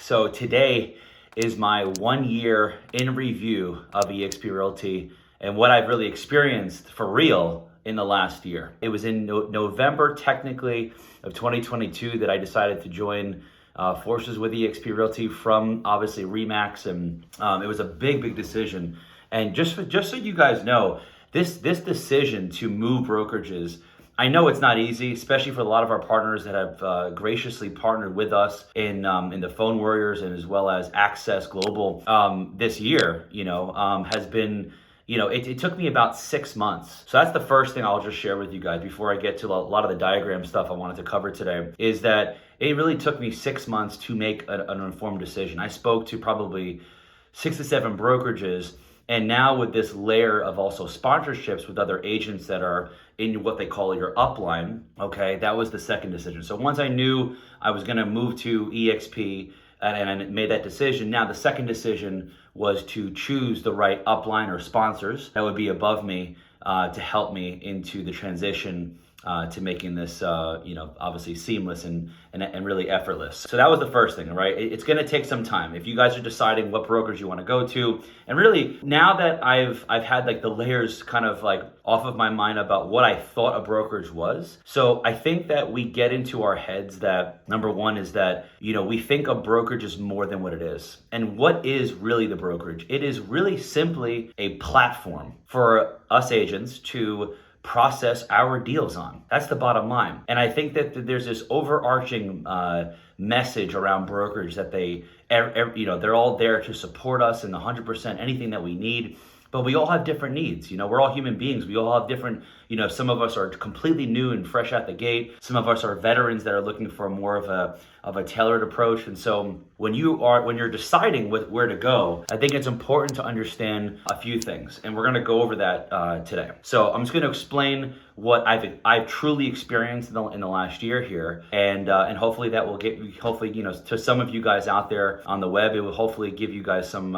So today is my 1 year in review of eXp Realty and what I've really experienced for real in the last year. It was in November, technically, of 2022 that I decided to join forces with eXp Realty from obviously Remax, and it was a big decision. And just so you guys know, this decision to move brokerages, I know it's not easy, especially for a lot of our partners that have graciously partnered with us in the Phone Warriors and as well as Access Global this year. Has been. It took me about 6 months. So that's the first thing I'll just share with you guys before I get to a lot of the diagram stuff I wanted to cover today, is that it really took me 6 months to make an informed decision. I spoke to probably 6 to 7 brokerages, and now with this layer of also sponsorships with other agents that are in what they call your upline, okay, that was the second decision. So once I knew I was gonna move to eXp, and I made that decision. Now the second decision was to choose the right upline or sponsors that would be above me to help me into the transition to making this, obviously seamless and really effortless. So that was the first thing, right? It's going to take some time. If you guys are deciding what brokerage you want to go to, and really now that I've had like the layers kind of like off of my mind about what I thought a brokerage was. So I think that we get into our heads that number one is that, we think a brokerage is more than what it is. And what is really the brokerage? It is really simply a platform for us agents to process our deals on. That's the bottom line. And I think that there's this overarching message around brokerage that they're all there to support us in 100% anything that we need. But we all have different needs. We're all human beings. We all have different, some of us are completely new and fresh out the gate. Some of us are veterans that are looking for more of a tailored approach. And so when you're deciding where to go, I think it's important to understand a few things. And we're going to go over that today. So I'm just going to explain what I've truly experienced in the last year here, and hopefully that will to some of you guys out there on the web, it will hopefully give you guys some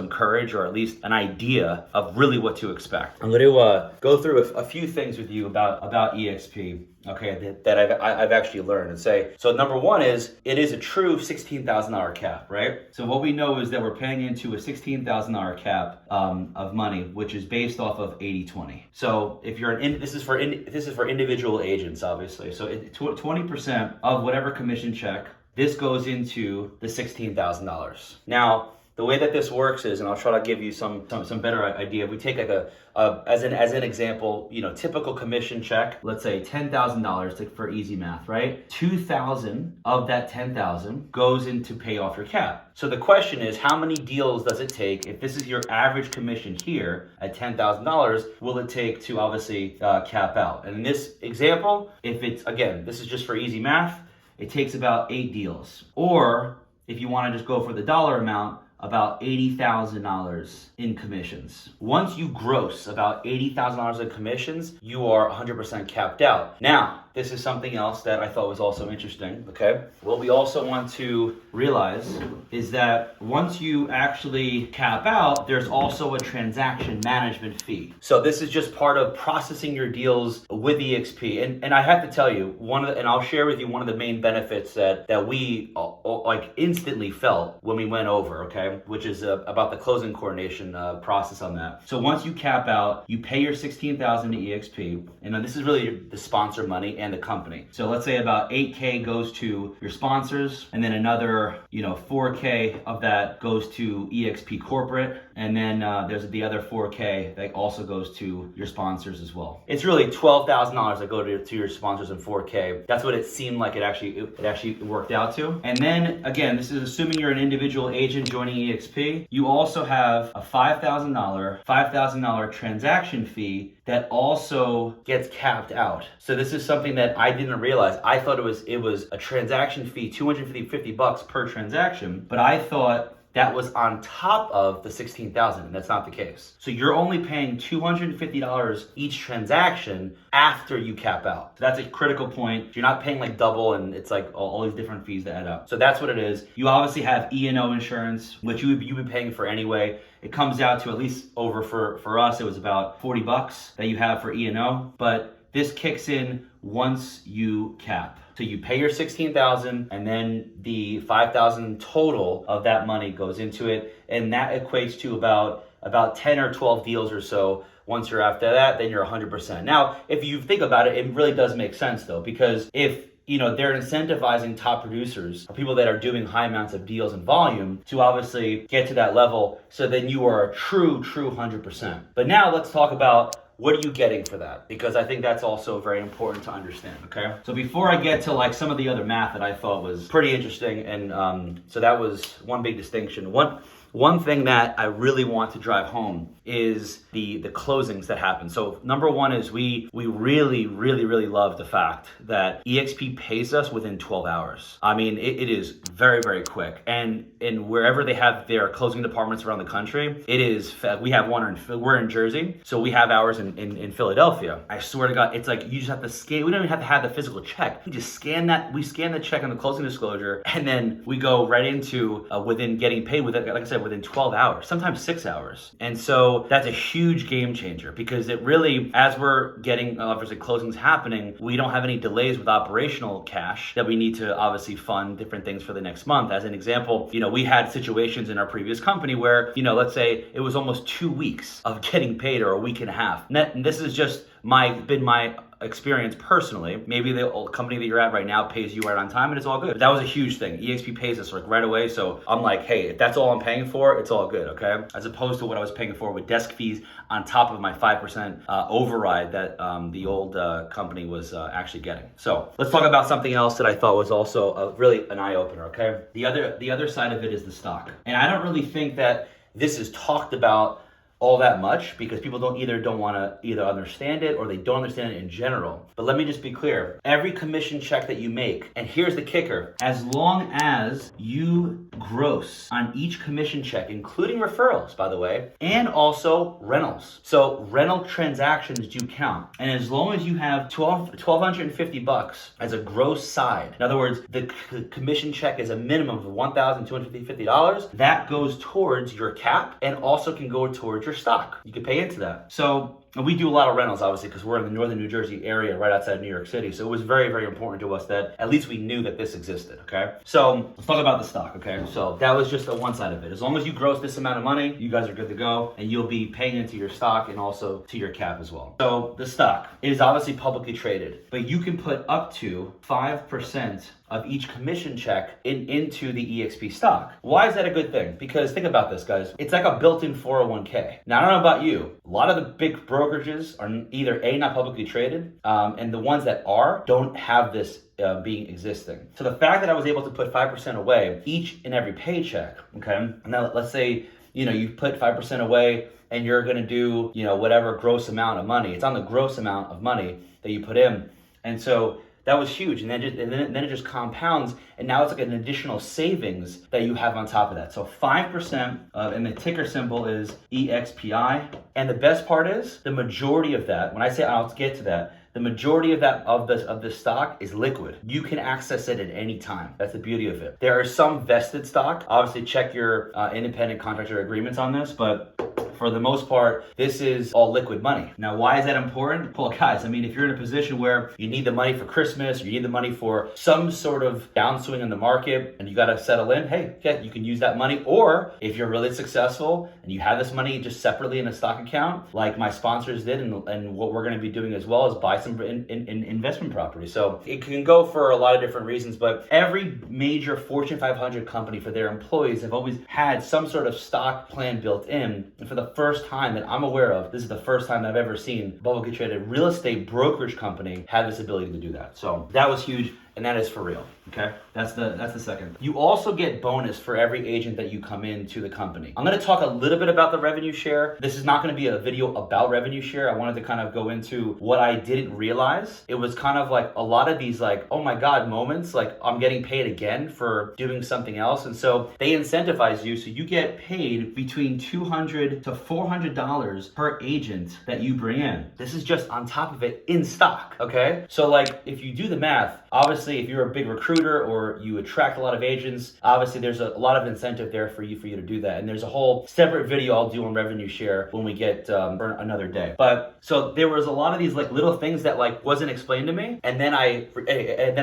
courage, or at least an idea of really what to expect. I'm going to go through a few things with you about eXp. Okay, that I've actually learned and say. So number one is it is a true $16,000 cap, right? So what we know is that we're paying into a $16,000 cap of money, which is based off of 80-20. So if you're this is for individual agents, obviously. So 20% of whatever commission check, this goes into the $16,000. Now, the way that this works is, and I'll try to give you some better idea. We take like as an example, typical commission check, let's say $10,000 for easy math, right? 2,000 of that 10,000 goes into pay off your cap. So the question is, how many deals does it take? If this is your average commission here at $10,000, will it take to obviously cap out? And in this example, if it's, again, this is just for easy math, it takes about 8 deals. Or if you want to just go for the dollar amount, about $80,000 in commissions. Once you gross about $80,000 in commissions, you are 100% capped out. Now, this is something else that I thought was also interesting, okay? What we also want to realize is that once you actually cap out, there's also a transaction management fee. So this is just part of processing your deals with eXp. And I have to tell you, and I'll share with you one of the main benefits that we like instantly felt when we went over, okay? Which is about the closing coordination process on that. So once you cap out, you pay your $16,000 to eXp, and this is really the sponsor money and the company. So let's say about $8K goes to your sponsors, and then another, $4K of that goes to eXp corporate, and then there's the other $4K that also goes to your sponsors as well. It's really $12,000 that go to your sponsors and $4K. That's what it seemed like it actually worked out to. And then again, this is assuming you're an individual agent joining eXp. You also have a $5,000 transaction fee that also gets capped out. So this is something that I didn't realize. I thought it was a transaction fee, $250 per transaction, but I thought that was on top of the $16,000, and that's not the case. So you're only paying $250 each transaction after you cap out. So that's a critical point. You're not paying like double, and it's like all these different fees that add up. So that's what it is. You obviously have E&O insurance, which you've been paying for anyway. It comes out to, at least over for us, it was about $40 that you have for E&O, but this kicks in once you cap. So you pay your $16,000 and then the $5,000 total of that money goes into it. And that equates to about 10 or 12 deals or so. Once you're after that, then you're 100%. Now, if you think about it, it really does make sense though, because if they're incentivizing top producers or people that are doing high amounts of deals and volume to obviously get to that level. So then you are a true 100%. But now let's talk about what are you getting for that? Because I think that's also very important to understand, okay? So before I get to like some of the other math that I thought was pretty interesting, and so that was one big distinction. One thing that I really want to drive home is the closings that happen. So number one is we really love the fact that eXp pays us within 12 hours. I mean, it is very, very quick. And wherever they have their closing departments around the country, we have one, we're in Jersey, so we have ours in Philadelphia. I swear to God, it's like you just have to scan, we don't even have to have the physical check. You just scan we scan the check on the closing disclosure, and then we go right into within getting paid with it, like I said, within 12 hours, sometimes 6 hours. And so that's a huge game changer, because it really, as we're getting obviously closings happening, we don't have any delays with operational cash that we need to obviously fund different things for the next month. As an example, we had situations in our previous company where, let's say it was almost 2 weeks of getting paid, or a week and a half. And this is just been my experience personally. Maybe the old company that you're at right now pays you right on time and it's all good. But that was a huge thing. eXp pays us like right away. So I'm like, hey, if that's all I'm paying for, it's all good, okay? As opposed to what I was paying for with desk fees on top of my 5% override that the old company was actually getting. So let's talk about something else that I thought was also really an eye-opener, okay? The other side of it is the stock. And I don't really think that this is talked about all that much, because people don't want to either understand it, or they don't understand it in general. But let me just be clear. Every commission check that you make, and here's the kicker, as long as you gross on each commission check, including referrals, by the way, and also rentals. So rental transactions do count. And as long as you have $1,250 as a gross side, in other words, the commission check is a minimum of $1,250, that goes towards your cap and also can go towards your stock. You can pay into that. So, and we do a lot of rentals, obviously, because we're in the northern New Jersey area, right outside New York City. So it was very, very important to us that at least we knew that this existed, okay? So let's talk about the stock, okay? So that was just one side of it. As long as you gross this amount of money, you guys are good to go, and you'll be paying into your stock and also to your cap as well. So the stock is obviously publicly traded, but you can put up to 5% of each commission check into the eXp stock. Why is that a good thing? Because think about this, guys. It's like a built-in 401k. Now, I don't know about you. A lot of the big brokerages are either A, not publicly traded, and the ones that are don't have this being existing. So the fact that I was able to put 5% away each and every paycheck, okay? Now, let's say, you put 5% away and you're gonna do, whatever gross amount of money. It's on the gross amount of money that you put in. And so that was huge, and then it just compounds, and now it's like an additional savings that you have on top of that. So 5%, and the ticker symbol is EXPI. And the best part is the majority of that. When I say I'll get to that, the majority of that of this stock is liquid. You can access it at any time. That's the beauty of it. There are some vested stock. Obviously, check your independent contractor agreements on this, but for the most part, this is all liquid money. Now, why is that important? Well, guys, I mean, if you're in a position where you need the money for Christmas, or you need the money for some sort of downswing in the market, and you got to settle in, hey, yeah, you can use that money. Or if you're really successful and you have this money just separately in a stock account, like my sponsors did, and what we're going to be doing as well is buy some investment property. So it can go for a lot of different reasons, but every major Fortune 500 company for their employees have always had some sort of stock plan built in. And for the first time that I'm aware of, this is the first time I've ever seen a publicly traded real estate brokerage company have this ability to do that. So that was huge. And that is for real, okay? That's the second. You also get bonus for every agent that you come into the company. I'm gonna talk a little bit about the revenue share. This is not gonna be a video about revenue share. I wanted to kind of go into what I didn't realize. It was kind of like a lot of these like, oh my God moments, like I'm getting paid again for doing something else. And so they incentivize you, so you get paid between $200 to $400 per agent that you bring in. This is just on top of it in stock, okay? So like if you do the math, obviously if you're a big recruiter or you attract a lot of agents, obviously there's a lot of incentive there for you to do that. And there's a whole separate video I'll do on revenue share when we get for another day. But so there was a lot of these like little things that like wasn't explained to me, and then I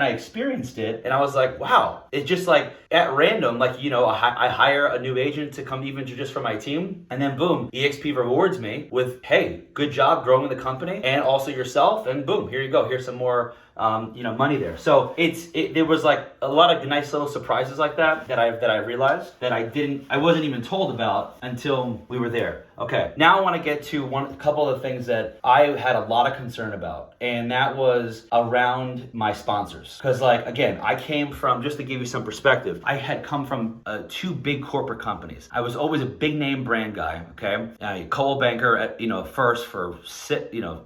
experienced it, and I was like, wow, it's just like at random, like, you know, I hire a new agent to come even just for my team, and then boom, eXp rewards me with, hey, good job growing the company and also yourself, and boom, here you go, here's some more money there. So there was like a lot of nice little surprises like that I realized that I wasn't even told about until we were there. Okay, now I want to get to a couple of things that I had a lot of concern about, and that was around my sponsors. Because like, again, I came from, just to give you some perspective, I had come from 2 big corporate companies. I was always a big name brand guy, okay? Coldwell Banker at, first for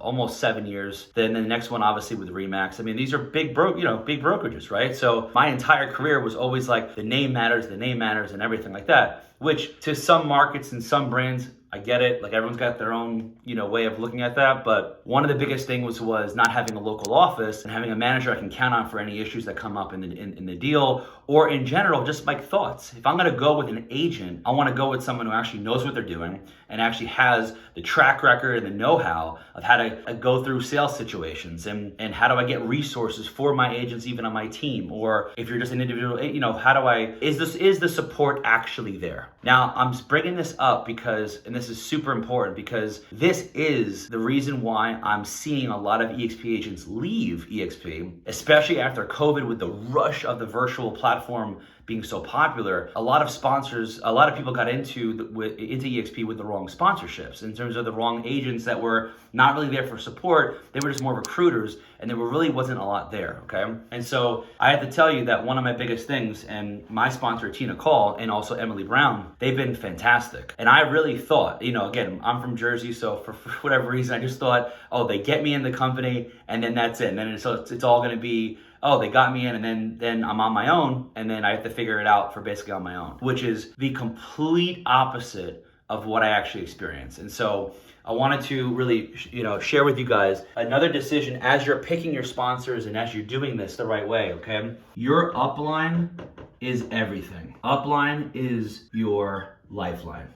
almost 7 years. Then the next one obviously with Remax. I mean, these are big brokerages, right? So my entire career was always like the name matters and everything like that, which to some markets and some brands, I get it. Like everyone's got their own, way of looking at that. But one of the biggest things was not having a local office and having a manager I can count on for any issues that come up in the deal, or in general, just my thoughts. If I'm going to go with an agent, I want to go with someone who actually knows what they're doing and actually has the track record and the know-how of how to go through sales situations and how do I get resources for my agents even on my team, or if you're just an individual, is the support actually there? Now, I'm bringing this up because, and this is super important, because this is the reason why I'm seeing a lot of eXp agents leave eXp, especially after COVID with the rush of the virtual platform being so popular. A lot of sponsors, a lot of people got into eXp with the wrong sponsorships, in terms of the wrong agents that were not really there for support. They were just more recruiters, and there really wasn't a lot there, okay? And so I have to tell you that one of my biggest things, and my sponsor Tina Call and also Emily Brown, they've been fantastic. And I really thought, again, I'm from Jersey, so for whatever reason, I just thought, oh, they get me in the company and then that's it. And then it's all gonna be, oh, they got me in, and then I'm on my own, and then I have to figure it out for basically on my own, which is the complete opposite of what I actually experienced. And so I wanted to really, share with you guys another decision as you're picking your sponsors and as you're doing this the right way, okay? Your upline is everything. Upline is your lifeline.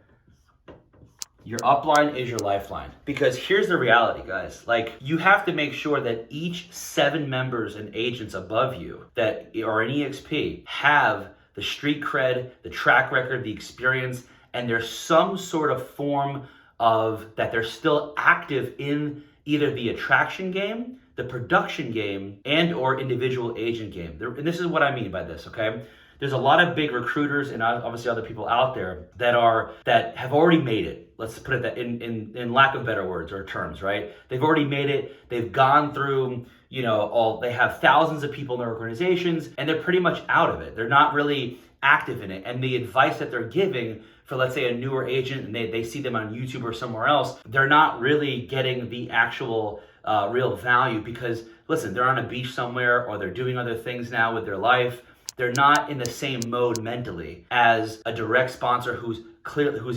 Your upline is your lifeline. Because here's the reality, guys. Like, you have to make sure that each 7 members and agents above you that are in eXp have the street cred, the track record, the experience, and there's some sort of form of that they're still active in either the attraction game, the production game, and or individual agent game. And this is what I mean by this, okay? There's a lot of big recruiters and obviously other people out there that have already made it. Let's put it that in lack of better words or terms, right? They've already made it. They've gone through, they have thousands of people in their organizations, and they're pretty much out of it. They're not really active in it. And the advice that they're giving for, let's say, a newer agent, and they see them on YouTube or somewhere else, they're not really getting the actual real value, because listen, they're on a beach somewhere, or they're doing other things now with their life. They're not in the same mode mentally as a direct sponsor who's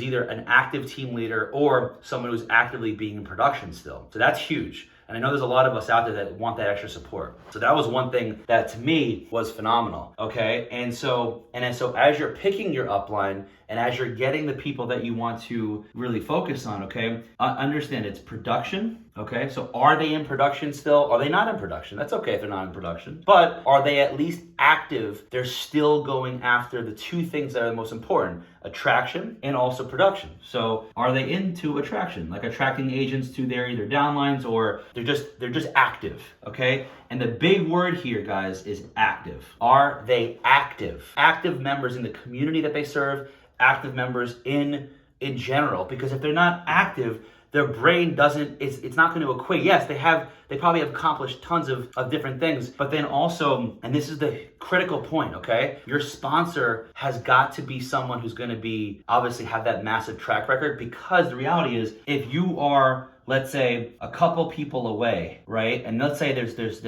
either an active team leader or someone who's actively being in production still. So that's huge. And I know there's a lot of us out there that want that extra support. So that was one thing that to me was phenomenal, okay? And so as you're picking your upline and as you're getting the people that you want to really focus on, okay, understand it's production, okay? So are they in production still? Are they not in production? That's okay if they're not in production. But are they at least active? They're still going after the 2 things that are the most important, attraction and also production. So are they into attraction, like attracting agents to their either downlines, or they're just active, okay? And the big word here, guys, is active. Are they active? Active members in the community that they serve, active members in general, because if they're not active, their brain it's not going to equate. Yes, they probably have accomplished tons of different things, but then also, and this is the critical point, okay? Your sponsor has got to be someone who's going to be, obviously have that massive track record, because the reality is, if you are, let's say, a couple people away, right? And let's say this is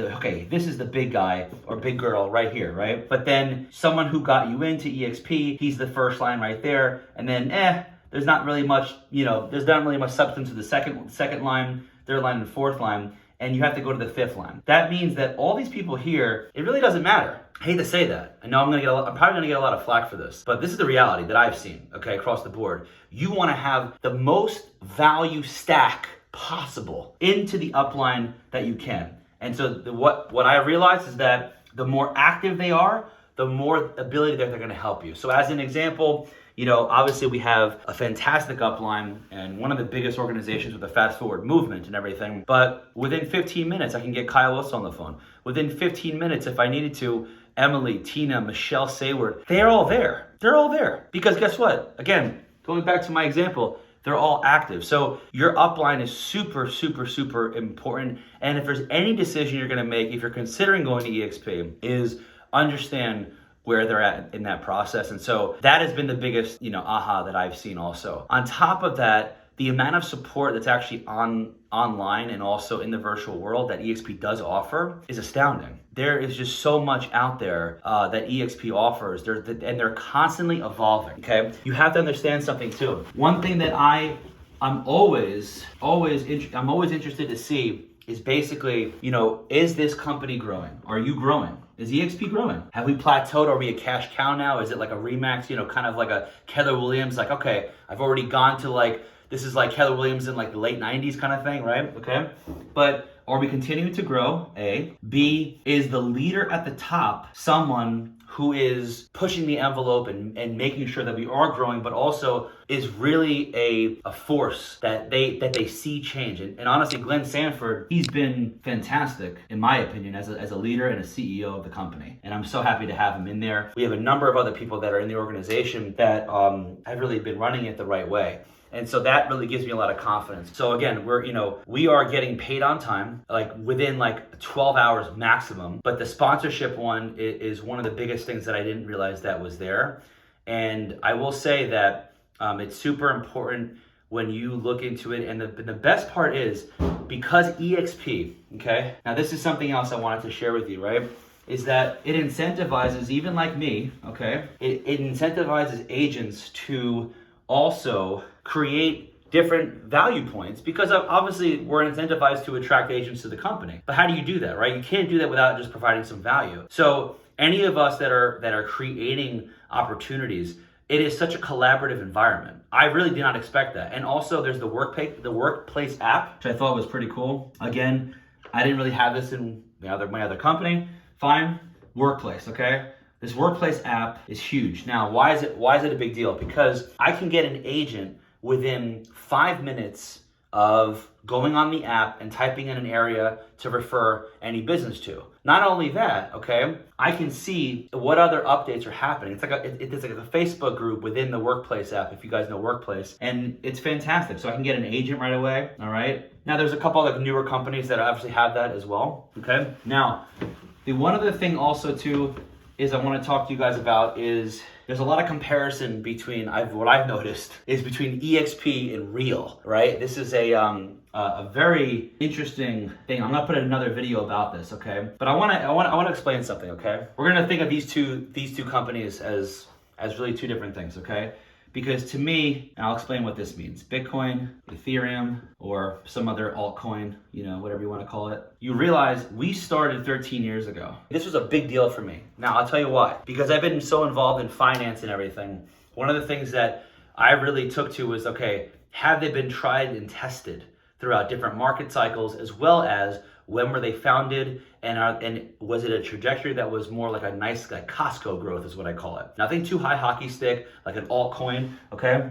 the big guy or big girl right here, right? But then someone who got you into eXp, he's the first line right there, and then there's not really much, there's not really much substance to the second line, third line, and fourth line. and you have to go to the 5th line. That means that all these people here, it really doesn't matter. I hate to say that. I know I'm probably gonna get a lot of flack for this, but this is the reality that I've seen, okay, across the board. You wanna have the most value stack possible into the upline that you can. And so what I realized is that the more active they are, the more ability that they're gonna help you. So as an example, obviously we have a fantastic upline and one of the biggest organizations with a fast forward movement and everything. But within 15 minutes, I can get Kyle Wilson on the phone. Within 15 minutes, if I needed to, Emily, Tina, Michelle Sayward, they're all there. They're all there. Because guess what? Again, going back to my example, they're all active. So your upline is super, super, super important. And if there's any decision you're gonna make, if you're considering going to eXp, is understand where they're at in that process. And so that has been the biggest, aha that I've seen also. On top of that, the amount of support that's actually online and also in the virtual world that eXp does offer is astounding. There is just so much out there that eXp offers, and they're constantly evolving, okay? You have to understand something too. One thing that I'm always interested to see is basically, is this company growing? Are you growing? Is eXp growing? Have we plateaued? Are we a cash cow now? Is it like a Remax, kind of like a Keller Williams, like, okay, I've already gone to this is like Keller Williams in the late 90s kind of thing, right? Okay. But are we continuing to grow? A. B, is the leader at the top someone who is pushing the envelope and making sure that we are growing, but also is really a force that they see change. And honestly, Glenn Sanford, he's been fantastic, in my opinion, as a leader and a CEO of the company. And I'm so happy to have him in there. We have a number of other people that are in the organization that have really been running it the right way. And so that really gives me a lot of confidence. So again, we are getting paid on time, within 12 hours maximum. But the sponsorship one is one of the biggest things that I didn't realize that was there. And I will say that it's super important when you look into it. And the best part is because eXp, okay? Now this is something else I wanted to share with you, right? Is that it incentivizes, even like me, okay? It incentivizes agents to also create different value points, because obviously we're incentivized to attract agents to the company. But how do you do that, right? You can't do that without just providing some value. So any of us that are creating opportunities, it is such a collaborative environment. I really did not expect that. And also there's the workplace app, which I thought was pretty cool. Again, I didn't really have this in my other company. Fine, workplace, okay? This workplace app is huge. Now, why is it a big deal? Because I can get an agent within 5 minutes of going on the app and typing in an area to refer any business to. Not only that, okay, I can see what other updates are happening. It's like a Facebook group within the Workplace app, if you guys know Workplace, and it's fantastic. So I can get an agent right away, all right? Now, there's a couple of newer companies that obviously have that as well, okay? Now, the one other thing also too is I want to talk to you guys about is there's a lot of comparison between what I've noticed is between eXp and Real, right? This is a very interesting thing. I'm gonna put another video about this, okay? But I want to explain something, okay? We're gonna think of these two companies as really two different things, okay? Because to me, and I'll explain what this means, Bitcoin, Ethereum, or some other altcoin, whatever you want to call it. You realize we started 13 years ago. This was a big deal for me. Now, I'll tell you why. Because I've been so involved in finance and everything, one of the things that I really took to was, okay, have they been tried and tested throughout different market cycles, as well as when were they founded, and was it a trajectory that was more like a nice Costco growth is what I call it. Nothing too high hockey stick, like an altcoin, okay?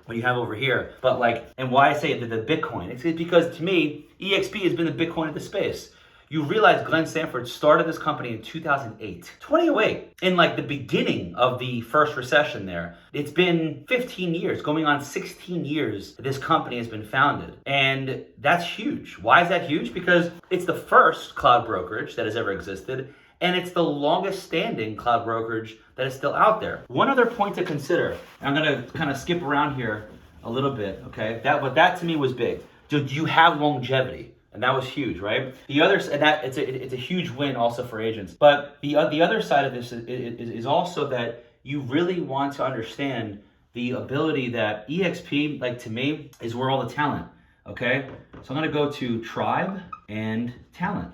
What you have over here. But and why I say the Bitcoin, it's because to me, eXp has been the Bitcoin of the space. You realize Glenn Sanford started this company in 2008, 2008, in the beginning of the first recession there. It's been 15 years, going on 16 years, this company has been founded. And that's huge. Why is that huge? Because it's the first cloud brokerage that has ever existed, and it's the longest standing cloud brokerage that is still out there. One other point to consider, I'm gonna kind of skip around here a little bit, okay? That to me was big. Do you have longevity? And that was huge, right? The other, and that it's a huge win also for agents. But the other side of this is also that you really want to understand the ability that eXp, to me, is where all the talent. Okay, so I'm gonna go to Tribe. and talent.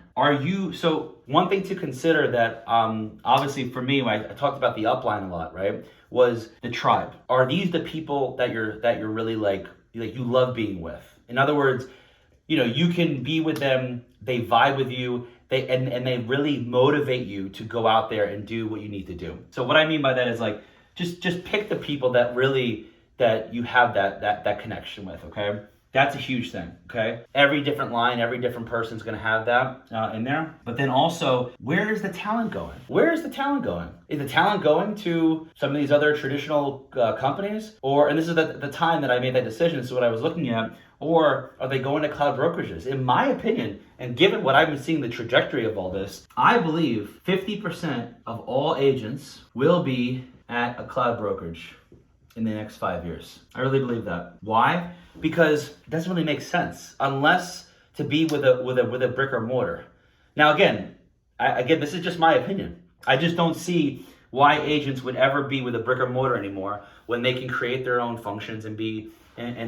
So one thing to consider that obviously for me, when I talked about the upline a lot, right, was the tribe. Are these the people that you're really like you love being with? In other words, you can be with them, they vibe with you, and they really motivate you to go out there and do what you need to do. So what I mean by that is like just pick the people that you have that connection with, okay? That's a huge thing, okay? Every different line, every different person's gonna have that in there. But then also, where is the talent going? Where is the talent going? Is the talent going to some of these other traditional companies? And this is the time that I made that decision, so what I was looking at, or are they going to cloud brokerages? In my opinion, and given what I've been seeing the trajectory of all this, I believe 50% of all agents will be at a cloud brokerage in the next 5 years. I really believe that. Why? Because it doesn't really make sense unless to be with a brick or mortar. Now again, this is just my opinion. I just don't see why agents would ever be with a brick or mortar anymore when they can create their own functions and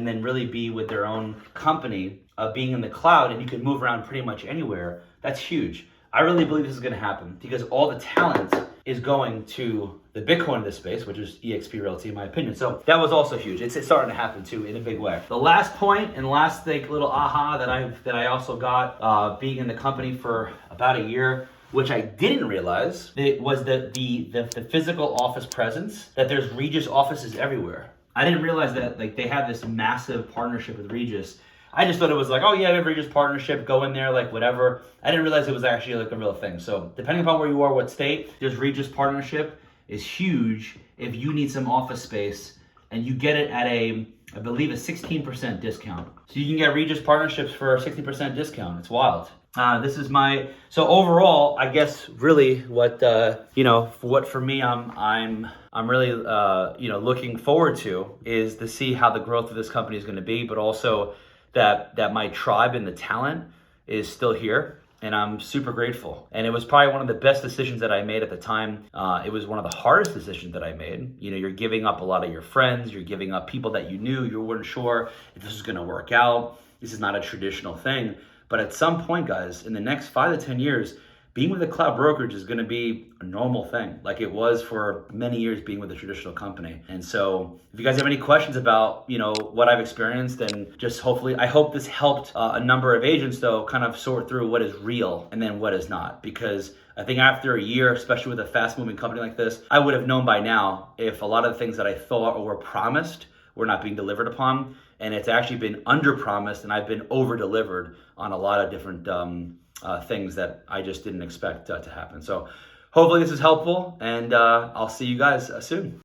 then really be with their own company, being in the cloud, and you can move around pretty much anywhere. That's huge. I really believe this is going to happen because all the talent is going to the Bitcoin of this space, which is eXp Realty, in my opinion. So that was also huge. It's starting to happen too in a big way. The last point and last little aha that I also got being in the company for about a year, which I didn't realize, it was the physical office presence, that there's Regus offices everywhere. I didn't realize that they have this massive partnership with Regus. I just thought it was like, oh yeah, we have a Regus partnership, go in there, like whatever. I didn't realize it was actually like a real thing. So depending upon where you are, what state, there's Regus partnership is huge if you need some office space, and you get it at I believe a 16% discount. So you can get Regus partnerships for a 60% discount. It's wild. So overall, I guess really what for me I'm really looking forward to is to see how the growth of this company is going to be, but also that my tribe and the talent is still here, and I'm super grateful. And it was probably one of the best decisions that I made at the time. It was one of the hardest decisions that I made. You're giving up a lot of your friends, you're giving up people that you weren't sure if this was going to work out. This is not a traditional thing. But at some point, guys, in the next 5 to 10 years, being with a cloud brokerage is going to be a normal thing, like it was for many years being with a traditional company. And so if you guys have any questions about, what I've experienced, and just I hope this helped a number of agents, though, kind of sort through what is real and then what is not. Because I think after a year, especially with a fast moving company like this, I would have known by now if a lot of the things that I thought or were promised were not being delivered upon. And it's actually been under promised, and I've been over delivered on a lot of different things that I just didn't expect to happen. So hopefully this is helpful, and I'll see you guys soon.